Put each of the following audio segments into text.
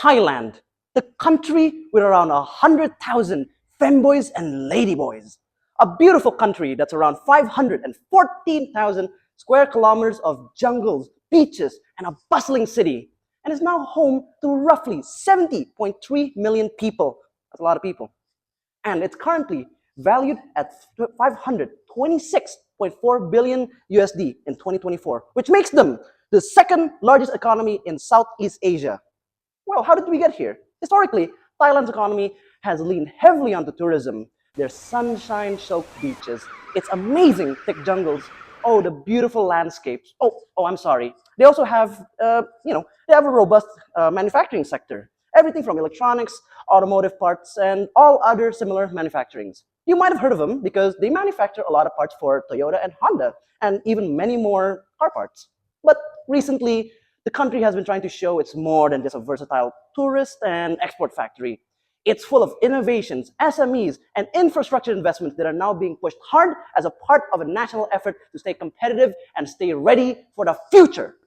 Thailand, the country with around 100,000 femboys and ladyboys. A beautiful country that's around 514,000 square kilometers of jungles, beaches, and a bustling city, and is now home to roughly 70.3 million people. That's a lot of people. And it's currently valued at 526.4 billion USD in 2024, which makes them the second largest economy in Southeast Asia. Well, how did we get here? Historically, Thailand's economy has leaned heavily onto tourism. Their sunshine-soaked beaches, its amazing thick jungles, oh, the beautiful landscapes. I'm sorry. They also have, they have a robust manufacturing sector. Everything from electronics, automotive parts, and all other similar manufacturings. You might have heard of them because they manufacture a lot of parts for Toyota and Honda, and even many more car parts. But recently, the country has been trying to show it's more than just a versatile tourist and export factory. It's full of innovations, SMEs, and infrastructure investments that are now being pushed hard as a part of a national effort to stay competitive and stay ready for the future.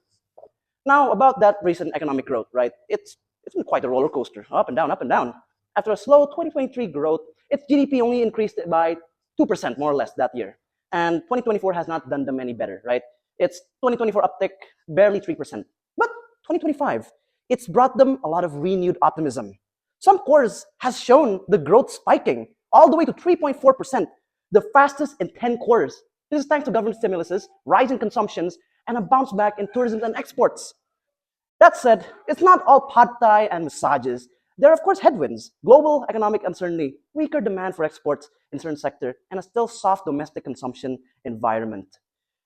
Now, about that recent economic growth, right? It's been quite a roller coaster, up and down, up and down. After a slow 2023 growth, its GDP only increased by 2% more or less that year. And 2024 has not done them any better, right? Its 2024 uptick, barely 3%. But 2025, it's brought them a lot of renewed optimism. Some quarters has shown the growth spiking all the way to 3.4%, the fastest in 10 quarters. This is thanks to government stimuluses, rising consumptions, and a bounce back in tourism and exports. That said, it's not all pad thai and massages. There are, of course, headwinds: global economic uncertainty, weaker demand for exports in certain sectors, and a still soft domestic consumption environment.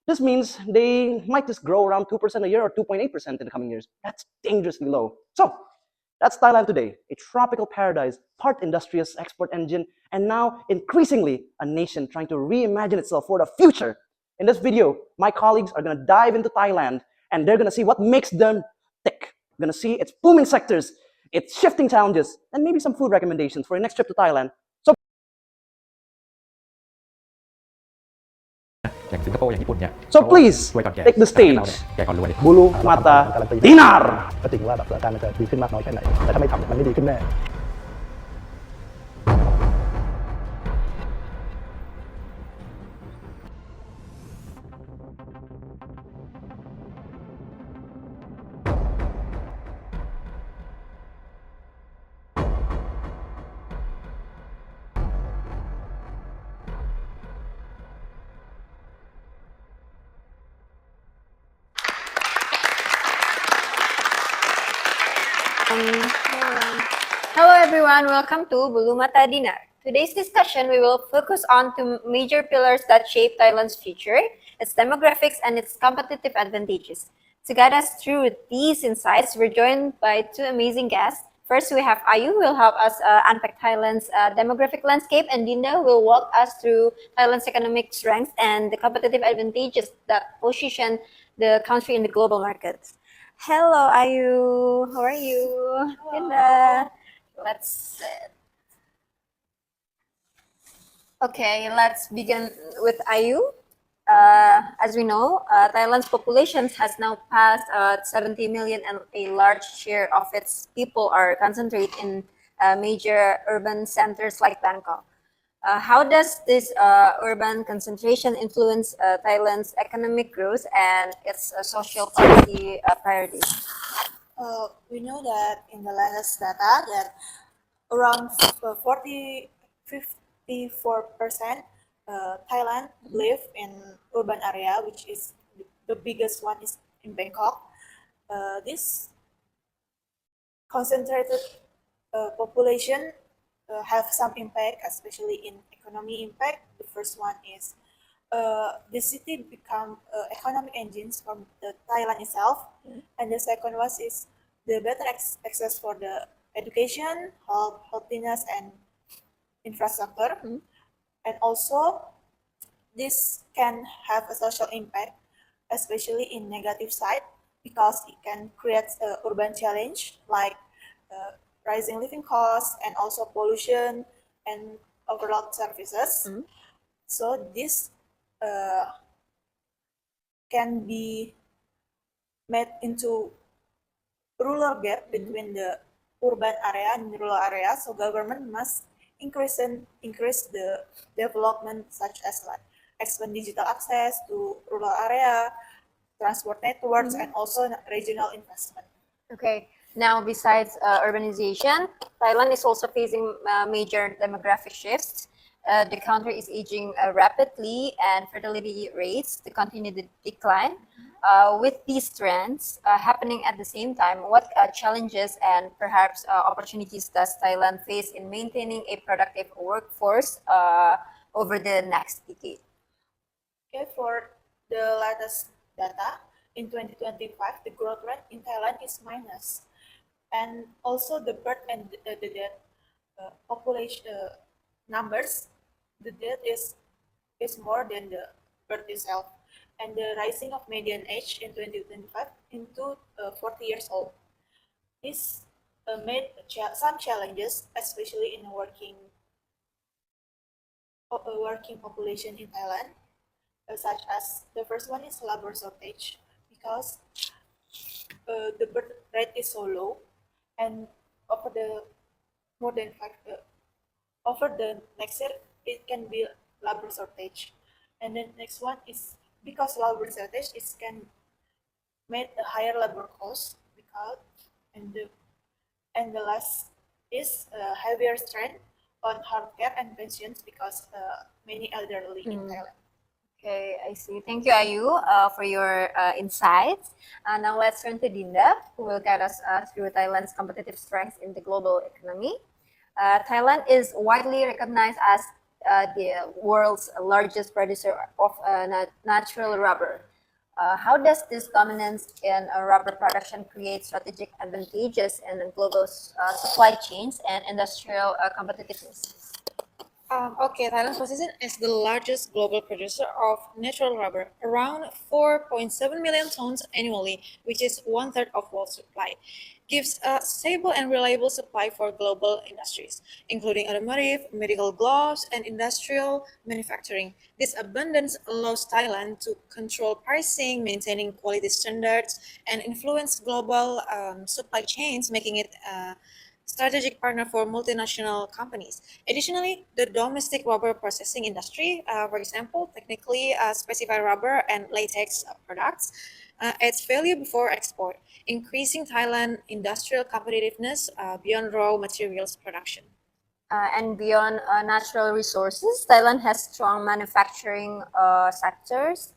This means they might just grow around 2% a year or 2.8% in the coming years. That's dangerously low. So, that's Thailand today, a tropical paradise, part industrious export engine, and now increasingly a nation trying to reimagine itself for the future. In this video, my colleagues are going to dive into Thailand, and they're going to see what makes them tick. We're going to see its booming sectors, its shifting challenges, and maybe some food recommendations for your next trip to Thailand. So อย่างสิงคโปร์อย่างญี่ปุ่นเนี่ย So please รวยก่อนแก่ take the แต่เรา stage. เนี่ยแก่ก่อนรวย Bulu, Mata, Dinar. ก็จริงว่าแบบสถานการณ์มันจะดีขึ้นมากน้อยแค่ไหนแต่ถ้าไม่ทำเนี่ยมันไม่ดีขึ้นแน่ Hello everyone, welcome to Bulu Mata Dinar. Today's discussion we will focus on two major pillars that shape Thailand's future, its demographics and its competitive advantages. To guide us through these insights, we're joined by two amazing guests. First, we have Ayu, who will help us unpack Thailand's demographic landscape, and Dinar will walk us through Thailand's economic strengths and the competitive advantages that position the country in the global markets. Hello, Ayu. How are you? Hello. Let's begin with Ayu. As we know, Thailand's population has now passed 70 million, and a large share of its people are concentrated in major urban centers like Bangkok. How does this urban concentration influence Thailand's economic growth and its social policy priorities? We know that in the latest data that around 54% Thailand live in urban area, which is the biggest one is in Bangkok. This concentrated population have some impact, especially in economy impact. The first one is the city become economic engines from the Thailand itself, and the second one is the better access for the education, healthiness, and infrastructure, and also this can have a social impact, especially in negative side, because it can create urban challenge like rising living costs and also pollution and overload services. So this can be made into rural gap between the urban area and rural area, so government must increase the development such as like expand digital access to rural area, transport networks, and also regional investment. Okay. Now, besides urbanization, Thailand is also facing major demographic shifts. The country is aging rapidly, and fertility rates to continue to decline. With these trends happening at the same time, what challenges and perhaps opportunities does Thailand face in maintaining a productive workforce over the next decade? Okay, for the latest data in 2025, the growth rate in Thailand is minus, and also the birth and the death population numbers, the death is more than the birth itself, and the rising of median age in 2025 into 40 years old. This made some challenges, especially in working population in Thailand, such as the first one is labor shortage because the birth rate is so low, and over the more than over the next year it can be labor shortage, and then next one is because labor shortage it can make a higher labor cost because and the last is heavier strain on healthcare and pensions because many elderly in Thailand. Okay, I see. Thank you, Ayu, for your insights. Now let's turn to Dinda, who will guide us through Thailand's competitive strengths in the global economy. Thailand is widely recognized as the world's largest producer of natural rubber. How does this dominance in rubber production create strategic advantages in global supply chains and industrial competitiveness? Okay, Thailand's position as the largest global producer of natural rubber, around 4.7 million tons annually, which is one third of world supply, gives a stable and reliable supply for global industries, including automotive, medical gloves, and industrial manufacturing. This abundance allows Thailand to control pricing, maintaining quality standards, and influence global supply chains, making it strategic partner for multinational companies. Additionally, the domestic rubber processing industry, for example, technically specified rubber and latex products, adds value before export, increasing Thailand industrial competitiveness beyond raw materials production. And beyond natural resources, Thailand has strong manufacturing sectors,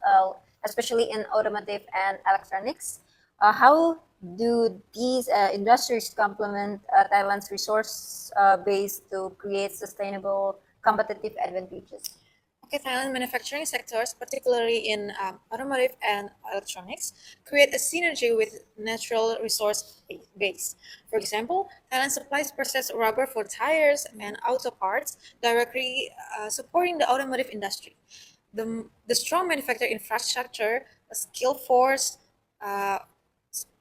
especially in automotive and electronics. How do these industries complement Thailand's resource base to create sustainable competitive advantages? Okay, Thailand manufacturing sectors, particularly in automotive and electronics, create a synergy with natural resource base. For example, Thailand supplies processed rubber for tires and auto parts, directly supporting the automotive industry. The strong manufacturing infrastructure, a skilled force, uh,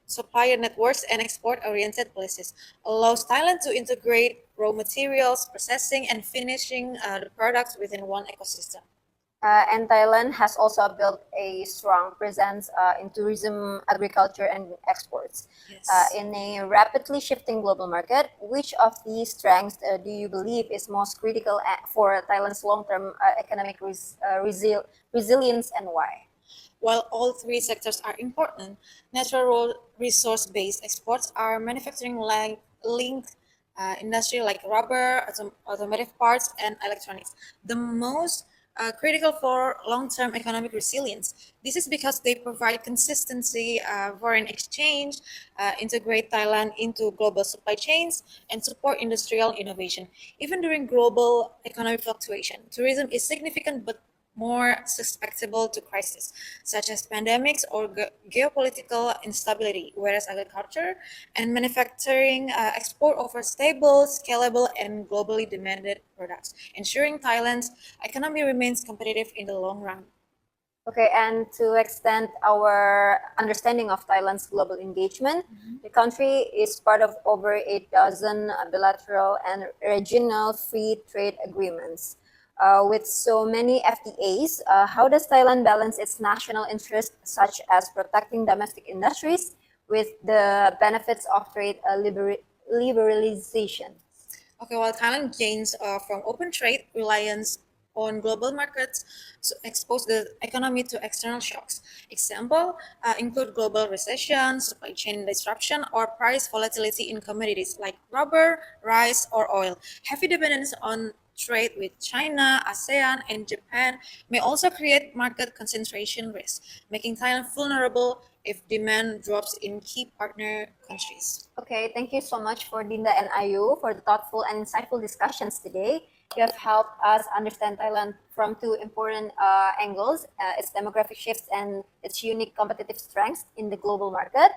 supplier networks, and export-oriented policies allows Thailand to integrate raw materials, processing, and finishing the products within one ecosystem. And Thailand has also built a strong presence in tourism, agriculture, and exports. Yes. In a rapidly shifting global market, which of these strengths do you believe is most critical for Thailand's long-term economic resilience, and why? While all three sectors are important, natural resource-based exports are manufacturing linked industry like rubber, automotive parts, and electronics. The most critical for long-term economic resilience. This is because they provide consistency, foreign exchange, integrate Thailand into global supply chains, and support industrial innovation. Even during global economic fluctuation, tourism is significant but more susceptible to crises, such as pandemics or geopolitical instability, whereas agriculture and manufacturing export offer stable, scalable, and globally demanded products, ensuring Thailand's economy remains competitive in the long run. Okay, and to extend our understanding of Thailand's global engagement, the country is part of over a dozen bilateral and regional free trade agreements. With so many FTAs, how does Thailand balance its national interests, such as protecting domestic industries, with the benefits of trade liberalization? Okay, while Thailand gains from open trade, reliance on global markets expose the economy to external shocks. Example include global recession, supply chain disruption, or price volatility in commodities like rubber, rice, or oil. Heavy dependence on trade with China, ASEAN, and Japan may also create market concentration risk, making Thailand vulnerable if demand drops in key partner countries. Okay, thank you so much for Dinda and Ayu for the thoughtful and insightful discussions today. You have helped us understand Thailand from two important angles, its demographic shifts and its unique competitive strengths in the global market.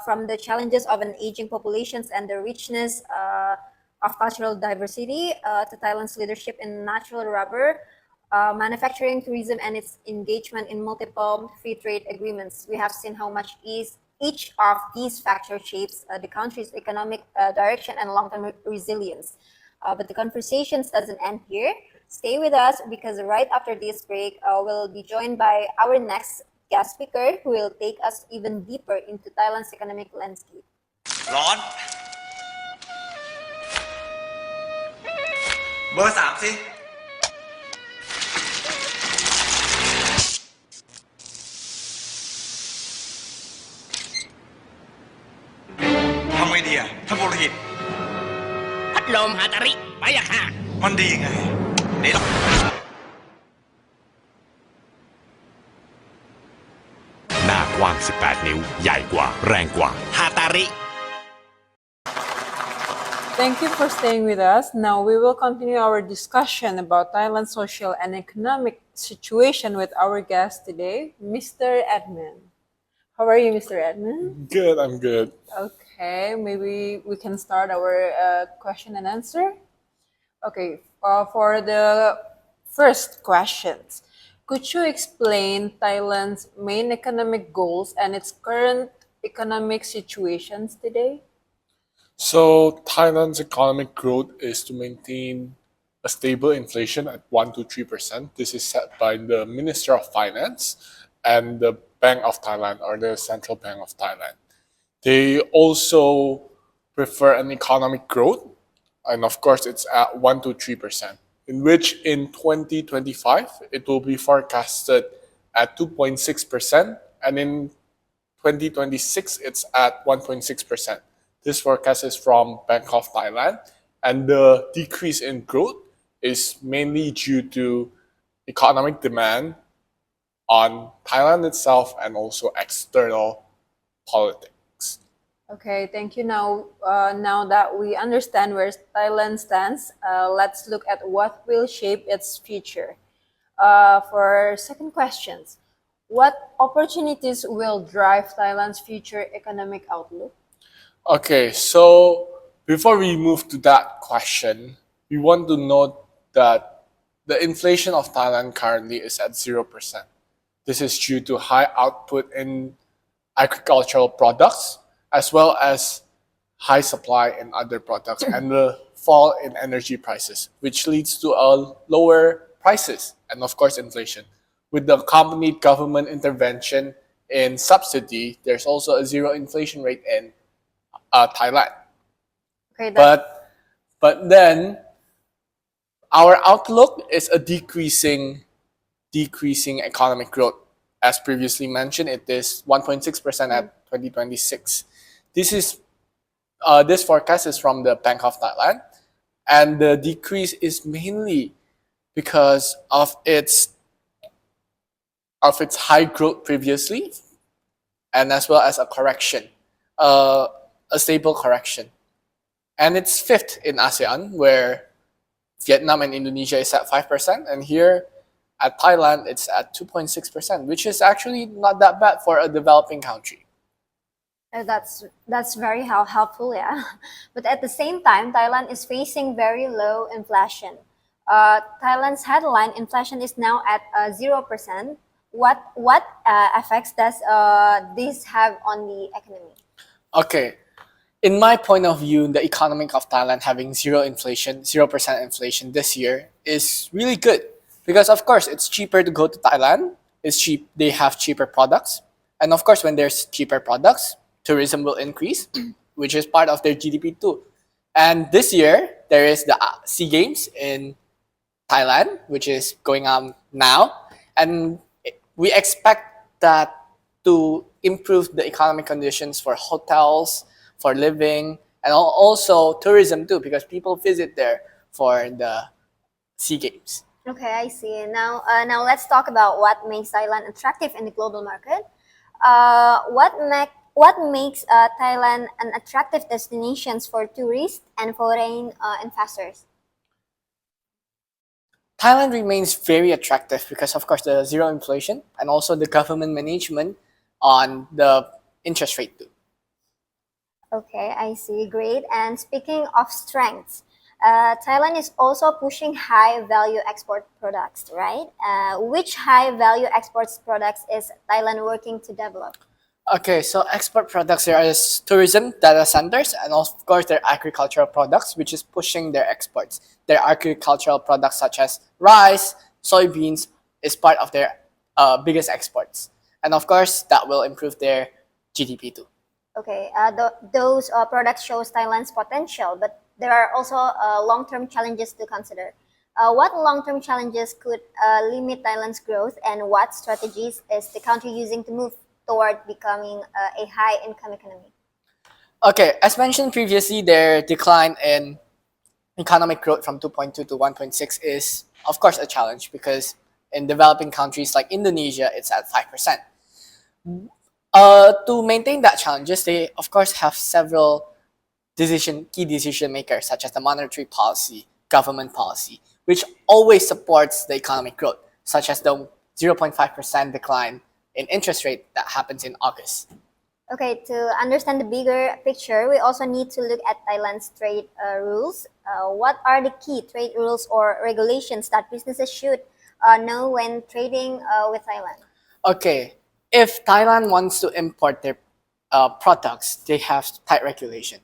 From the challenges of an aging populations and the richness of cultural diversity to Thailand's leadership in natural rubber, manufacturing, tourism, and its engagement in multiple free trade agreements. We have seen how much each of these factors shapes the country's economic direction and long-term resilience. But the conversations doesn't end here. Stay with us because right after this break, we'll be joined by our next guest speaker who will take us even deeper into Thailand's economic landscape. ร้อนเบอร์สามสิทำไงดีอะถ้าโบโลหิต พัดลมฮาตาริไปอะค่ะ มันดีไงเดี๋ยว หน้ากว้าง 18 นิ้ว ใหญ่กว่า แรงกว่า ฮาตาริ Thank you for staying with us. Now we will continue our discussion about Thailand's social and economic situation with our guest today, Mr. Edmund. How are you, Mr. Edmund? Good, I'm good. Okay, maybe we can start our question and answer. Okay, for the first questions, could you explain Thailand's main economic goals and its current economic situations today? So, Thailand's economic growth is to maintain a stable inflation at 1 to 3%. This is set by the Minister of Finance and the Bank of Thailand or the Central Bank of Thailand. They also prefer an economic growth, and of course, it's at 1 to 3%, in which in 2025 it will be forecasted at 2.6%, and in 2026 it's at 1.6%. This forecast is from Bank of Thailand, and the decrease in growth is mainly due to economic demand on Thailand itself and also external politics. Okay, thank you. Now that we understand where Thailand stands, let's look at what will shape its future. For second questions, what opportunities will drive Thailand's future economic outlook? Okay, so before we move to that question, we want to note that the inflation of Thailand currently is at 0%. This is due to high output in agricultural products as well as high supply in other products and the fall in energy prices, which leads to lower prices and of course inflation. With the accompanied government intervention in subsidy, there's also a zero inflation rate in Thailand. Okay, But then our outlook is a decreasing economic growth. As previously mentioned, it is 1.6% at 2026. This forecast is from the Bank of Thailand, and the decrease is mainly because of its high growth previously, and as well as a correction, a stable correction. And it's fifth in ASEAN, where Vietnam and Indonesia is at 5%, and here at Thailand it's at 2.6%, which is actually not that bad for a developing country. That's very helpful, yeah. But at the same time, Thailand is facing very low inflation. Thailand's headline inflation is now at 0%. What effects does this have on the economy? Okay, in my point of view, the economic of Thailand having 0% inflation this year is really good because of course it's cheaper to go to Thailand. It's cheap. They have cheaper products, and of course when there's cheaper products, tourism will increase, which is part of their GDP too. And this year, there is the SEA Games in Thailand, which is going on now. And we expect that to improve the economic conditions for hotels, for living, and also tourism too, because people visit there for the SEA Games. Okay, I see. Now let's talk about what makes Thailand attractive in the global market. What makes Thailand an attractive destination for tourists and foreign investors? Thailand remains very attractive because, of course, the zero inflation and also the government management on the interest rate too. Okay, I see. Great. And speaking of strengths, Thailand is also pushing high value export products, right? Which high value exports products is Thailand working to develop? Okay, so export products, there is tourism, data centers, and of course their agricultural products, which is pushing their exports. Their agricultural products such as rice, soybeans is part of their biggest exports. And of course, that will improve their GDP too. Okay, those products shows Thailand's potential, but there are also long-term challenges to consider. What long-term challenges could limit Thailand's growth, and what strategies is the country using to move toward becoming a high-income economy? Okay, as mentioned previously, their decline in economic growth from 2.2 to 1.6 is, of course, a challenge because in developing countries like Indonesia, it's at 5%. To maintain that challenges, they, of course, have several key decision makers, such as the monetary policy, government policy, which always supports the economic growth, such as the 0.5% decline in interest rate that happens in August. Okay, to understand the bigger picture, we also need to look at Thailand's trade rules. What are the key trade rules or regulations that businesses should know when trading with Thailand? Okay, if Thailand wants to import their products, they have tight regulation,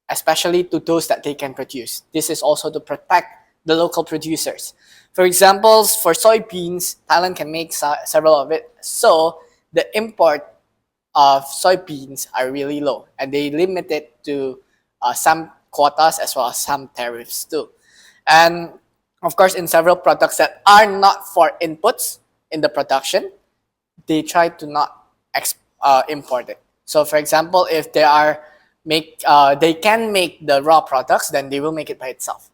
especially to those that they can produce. This is also to protect the local producers. For example, for soybeans, Thailand can make several of it. So the import of soybeans are really low, and they limit it to some quotas as well as some tariffs too. And of course, in several products that are not for inputs in the production, they try to not import it. So for example, if they can make the raw products, then they will make it by itself.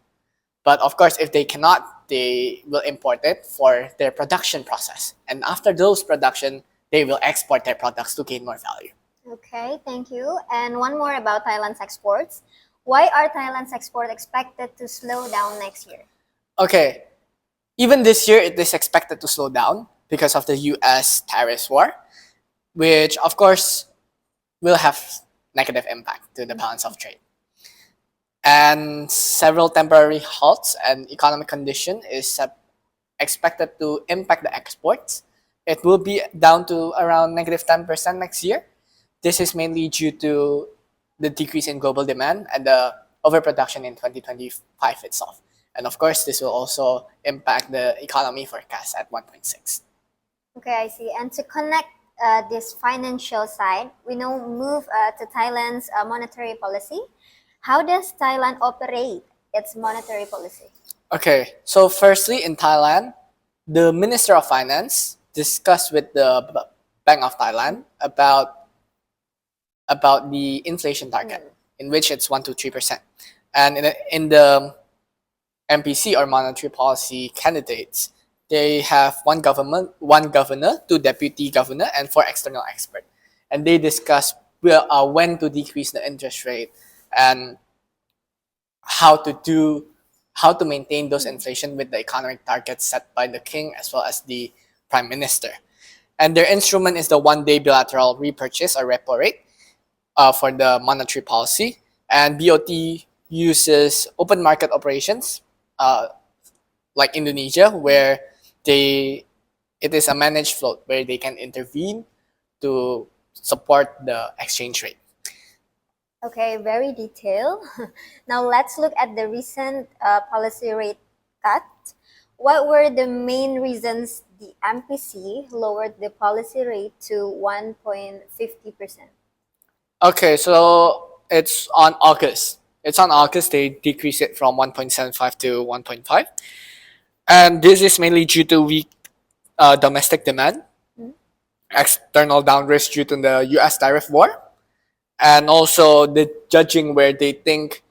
But of course, if they cannot, they will import it for their production process. And after those production, they will export their products to gain more value. Okay, thank you. And one more about Thailand's exports. Why are Thailand's exports expected to slow down next year? Okay, even this year, it is expected to slow down because of the US tariffs war, which of course will have negative impact to the balance of trade. And several temporary halts and economic condition is expected to impact the exports. It will be down to around negative 10% next year. This is mainly due to the decrease in global demand and the overproduction in 2025 itself. And of course, this will also impact the economy forecast at 1.6. Okay, I see. And to connect this financial side, we now move to Thailand's monetary policy. How does Thailand operate its monetary policy? Okay, so firstly, in Thailand, the Minister of Finance discussed with the Bank of Thailand about the inflation target, in which it's 1 to 3%. And in the MPC or monetary policy candidates, they have one governor, two deputy governor, and 4 external experts. And they discuss when to decrease the interest rate and how to maintain those inflation with the economic targets set by the king as well as the prime minister. And their instrument is the one-day bilateral repurchase or repo rate for the monetary policy. And BOT uses open market operations like Indonesia, where it is a managed float where they can intervene to support the exchange rate. Okay, very detailed. Now let's look at the recent policy rate cut. What were the main reasons the MPC lowered the policy rate to 1.50%? Okay, so it's on August. It's on August. They decrease it from 1.75 to 1.5, and this is mainly due to weak domestic demand, external down risk due to the U.S. tariff war, and also the judging where they think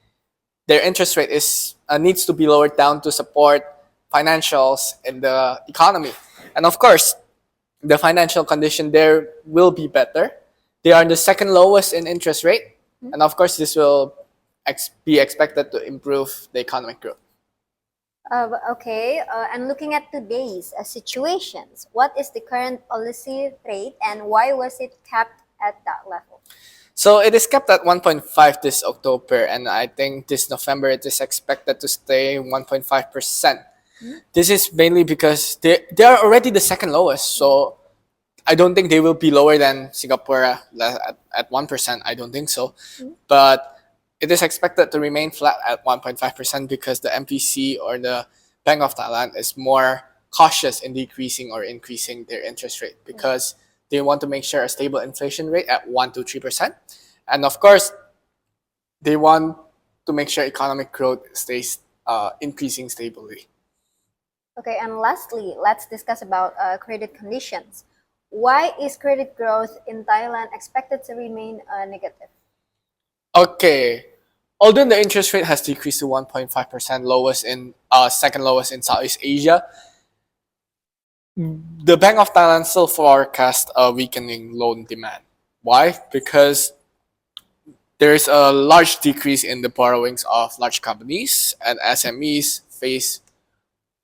their interest rate is needs to be lowered down to support financials in the economy. And of course, the financial condition there will be better. They are the second lowest in interest rate, and of course, this will be expected to improve the economic growth. Okay, and looking at today's situations, what is the current policy rate and why was it capped at that level? So it is kept at 1.5 this October, and I think this November it is expected to stay 1.5%. This is mainly because they are already the second lowest, so I don't think they will be lower than Singapore at 1%. I don't think so, but it is expected to remain flat at 1.5% because the MPC or the Bank of Thailand is more cautious in decreasing or increasing their interest rate because they want to make sure a stable inflation rate at 1 to 3%. And of course, they want to make sure economic growth stays increasing stably. Okay, and lastly, let's discuss about credit conditions. Why is credit growth in Thailand expected to remain negative? Okay, although the interest rate has decreased to 1.5%, lowest in second lowest in Southeast Asia, the Bank of Thailand still forecast a weakening loan demand. Why? Because there's a large decrease in the borrowings of large companies and SMEs face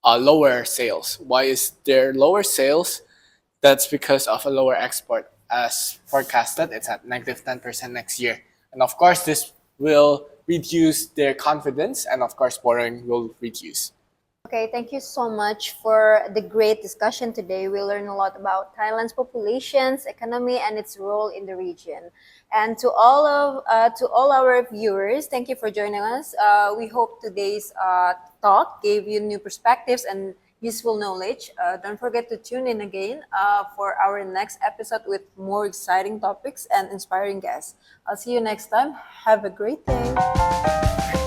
lower sales. Why is there lower sales? That's because of a lower export. As forecasted, it's at negative 10% next year. And of course, this will reduce their confidence, and of course, borrowing will reduce. Okay, thank you so much for the great discussion today. We learned a lot about Thailand's populations, economy, and its role in the region. And to all our viewers, thank you for joining us. We hope today's talk gave you new perspectives and useful knowledge. Don't forget to tune in again for our next episode with more exciting topics and inspiring guests. I'll see you next time. Have a great day.